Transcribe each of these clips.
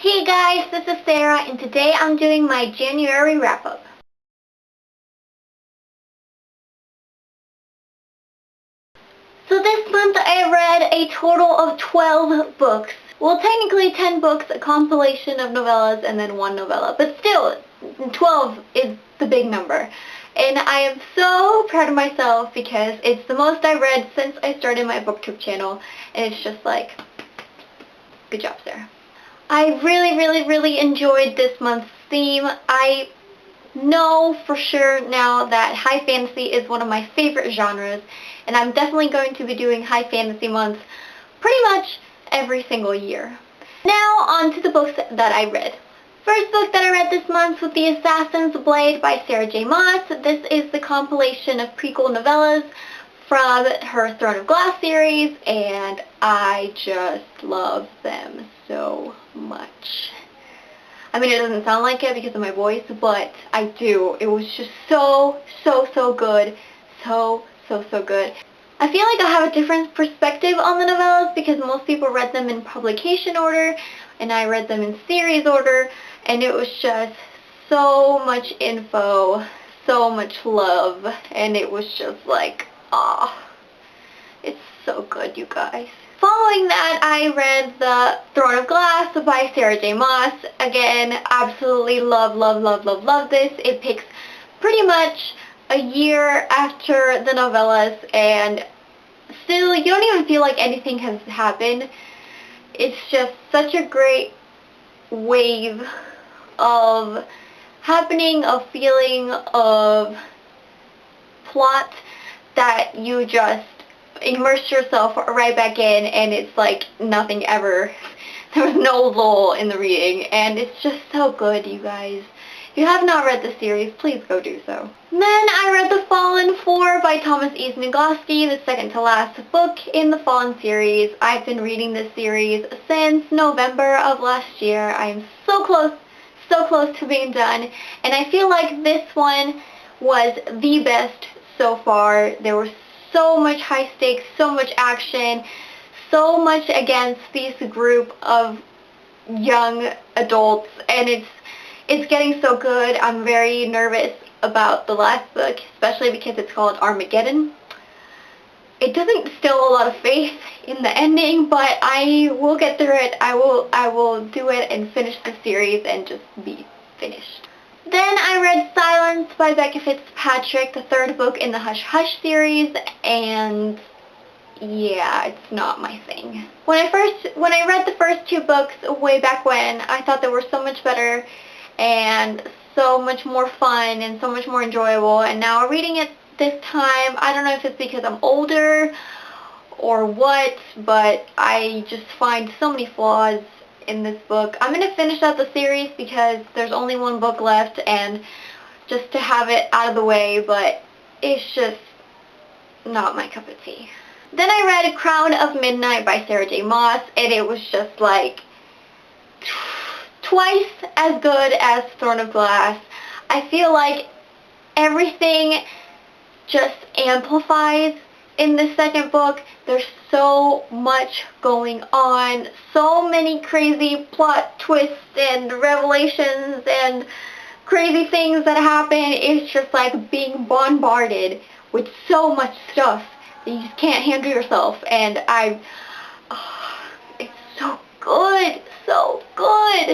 Hey guys, this is Sarah, and today I'm doing my January wrap-up. So this month I read a total of 12 books. Well, technically 10 books, a compilation of novellas, and then one novella. But still, 12 is the big number. And I am so proud of myself because it's the most I read since I started my booktube channel. And it's just like, good job, Sarah. I really enjoyed this month's theme. I know for sure now that high fantasy is one of my favorite genres, and I'm definitely going to be doing high fantasy months pretty much every single year. Now on to the books that I read. First book that I read this month was The Assassin's Blade by Sarah J. Maas. This is the compilation of prequel novellas from her Throne of Glass series, and I just love them so much. I mean, it doesn't sound like it because of my voice, but I do. It was just so good. So good. I feel like I have a different perspective on the novellas because most people read them in publication order, and I read them in series order, and it was just so much info, so much love, and it was just like, it's so good, you guys. Following that, I read The Throne of Glass by Sarah J. Maas. Again, absolutely love this. It picks pretty much a year after the novellas, and still, you don't even feel like anything has happened. It's just such a great wave of happening, of feeling, of plot that you just immerse yourself right back in, and it's like nothing ever. There was no lull in the reading, and it's just so good, you guys. If you have not read the series, please go do so. Then I read The Fallen 4 by Thomas E. Snigoski, the second to last book in the Fallen series. I've been reading this series since November of last year. I am so close to being done, and I feel like this one was the best so far. There was so much high stakes, so much action, so much against this group of young adults, and it's getting so good. I'm very nervous about the last book, especially because it's called Armageddon. It doesn't instill a lot of faith in the ending, but I will get through it. I will do it and finish the series and just be finished. Then I read Silence by Becca Fitzpatrick, the third book in the Hush Hush series, and yeah, it's not my thing. When I read the first two books way back when, I thought they were so much better and so much more fun and so much more enjoyable, and now reading it this time, I don't know if it's because I'm older or what, but I just find so many flaws in this book. I'm going to finish out the series because there's only one book left, and just to have it out of the way, but it's just not my cup of tea. Then I read Crown of Midnight by Sarah J. Maas, and it was just like twice as good as Throne of Glass. I feel like everything just amplifies in the second book. There's so much going on, so many crazy plot twists and revelations and crazy things that happen. It's just like being bombarded with so much stuff that you just can't handle yourself, and it's so good, so good.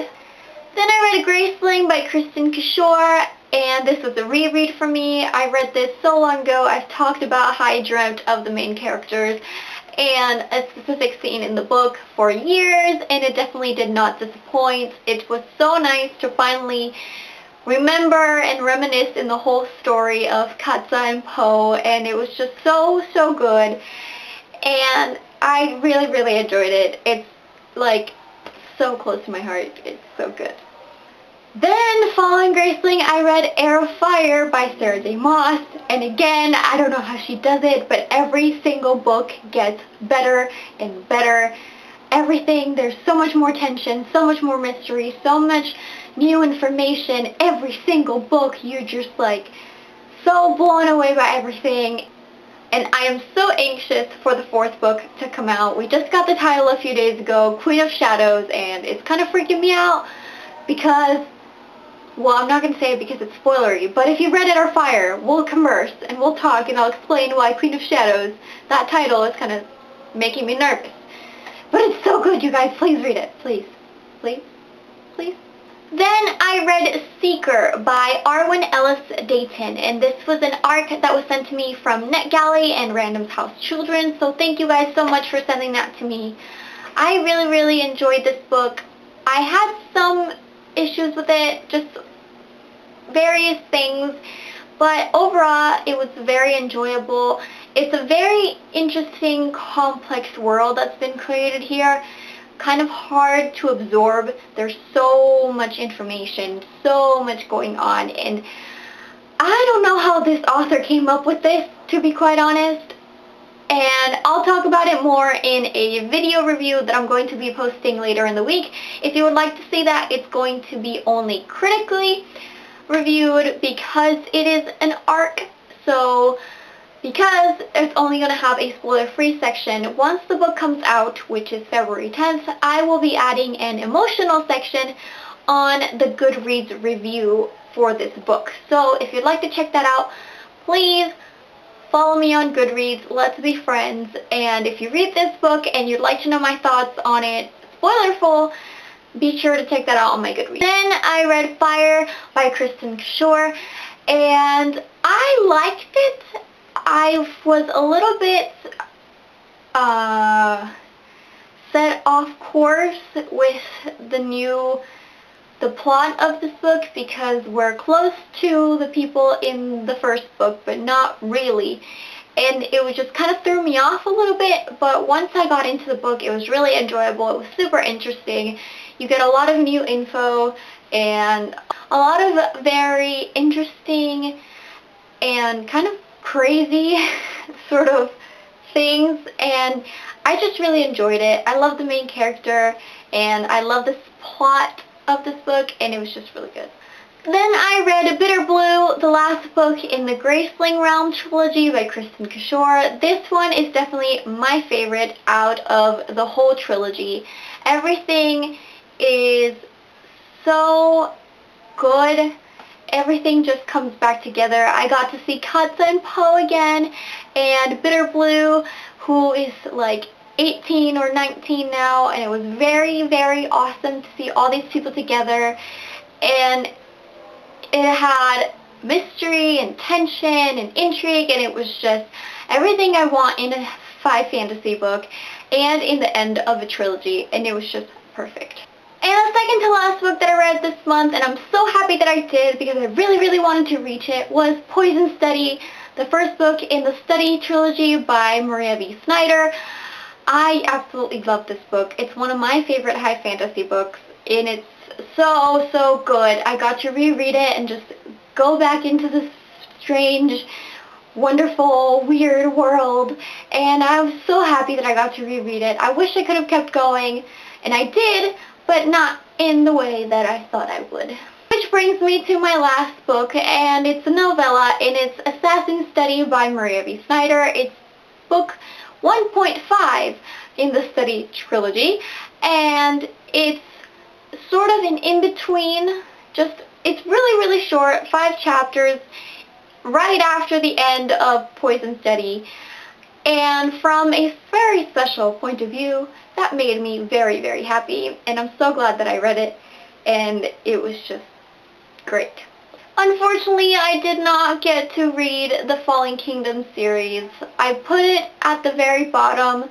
Then I read Sling by Kristen Kishore, and this was a reread for me. I read this so long ago. I've talked about how I dreamt of the main characters and a specific scene in the book for years, and it definitely did not disappoint. It was so nice to finally remember and reminisce in the whole story of Katza and Poe, and it was just so good, and I really enjoyed it. It's like so close to my heart. It's so good. Then, following Graceling, I read Heir of Fire by Sarah J. Maas, and again, I don't know how she does it, but every single book gets better and better. Everything, there's so much more tension, so much more mystery, so much new information. Every single book, you're just like so blown away by everything. and I am so anxious for the 4th book to come out. We just got the title a few days ago, Queen of Shadows, and it's kind of freaking me out because, well, I'm not going to say it because it's spoilery, but if you read Heir of Fire, we'll converse and we'll talk and I'll explain why Queen of Shadows, that title, is kind of making me nervous. But it's so good, you guys. Please read it. Please. Please. Please. Then I read Seeker by Arwen Ellis Dayton, and this was an ARC that was sent to me from NetGalley and Random's House Children, so thank you guys so much for sending that to me. I really, really enjoyed this book. I had some issues with it, just various things, but overall it was very enjoyable. It's a very interesting, complex world that's been created here. Kind of hard to absorb. There's so much information, so much going on, and I don't know how this author came up with this, to be quite honest, and I'll talk about it more in a video review that I'm going to be posting later in the week. If you would like to see that, it's going to be only critically reviewed because it is an ARC, so because it's only going to have a spoiler-free section, once the book comes out, which is February 10th, I will be adding an emotional section on the Goodreads review for this book. So if you'd like to check that out, please follow me on Goodreads. Let's be friends. And if you read this book and you'd like to know my thoughts on it, spoilerful, be sure to check that out on my Goodreads. Then I read Fire by Kristen Kishore, and I liked it. I was a little bit set off course with the plot of this book because we're close to the people in the first book, but not really. And it was just kind of threw me off a little bit, but once I got into the book, it was really enjoyable. It was super interesting. You get a lot of new info and a lot of very interesting and kind of crazy sort of things, and I just really enjoyed it. I love the main character, and I love this plot of this book, and it was just really good. Then I read Bitter Blue, the last book in the Sling Realm trilogy by Kristen Kishore. This one is definitely my favorite out of the whole trilogy. Everything is so good. Everything just comes back together. I got to see Katza and Poe again, and Bitter Blue, who is like 18 or 19 now, and it was very, very awesome to see all these people together, and it had mystery and tension and intrigue, and it was just everything I want in a fantasy book and in the end of a trilogy, and it was just perfect. And the second to last book that I read this month, and I'm so happy that I did because I really, really wanted to reach it, was Poison Study, the first book in the Study trilogy by Maria V. Snyder. I absolutely love this book. It's one of my favorite high fantasy books, and it's so, so good. I got to reread it and just go back into this strange, wonderful, weird world, and I was so happy that I got to reread it. I wish I could have kept going, and I did, but not in the way that I thought I would. Which brings me to my last book, and it's a novella, and it's Assassin Study by Maria V. Snyder. It's book 1.5 in the Study trilogy, and it's sort of an in-between, it's really, really short, 5 chapters, right after the end of Poison Study, and from a very special point of view, that made me very, very happy, and I'm so glad that I read it, and it was just great. Unfortunately, I did not get to read the Fallen Kingdom series. I put it at the very bottom,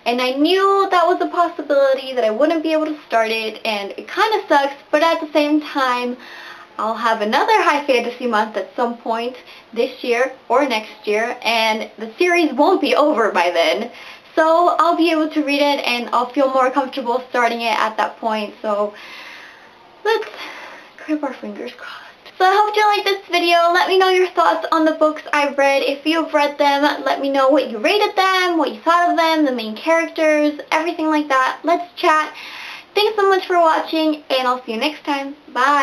and I knew that was a possibility that I wouldn't be able to start it, and it kind of sucks, but at the same time, I'll have another high fantasy month at some point this year or next year, and the series won't be over by then. So I'll be able to read it, and I'll feel more comfortable starting it at that point. So let's keep our fingers crossed. So I hope you liked this video. Let me know your thoughts on the books I've read. If you've read them, let me know what you rated them, what you thought of them, the main characters, everything like that. Let's chat. Thanks so much for watching, and I'll see you next time. Bye!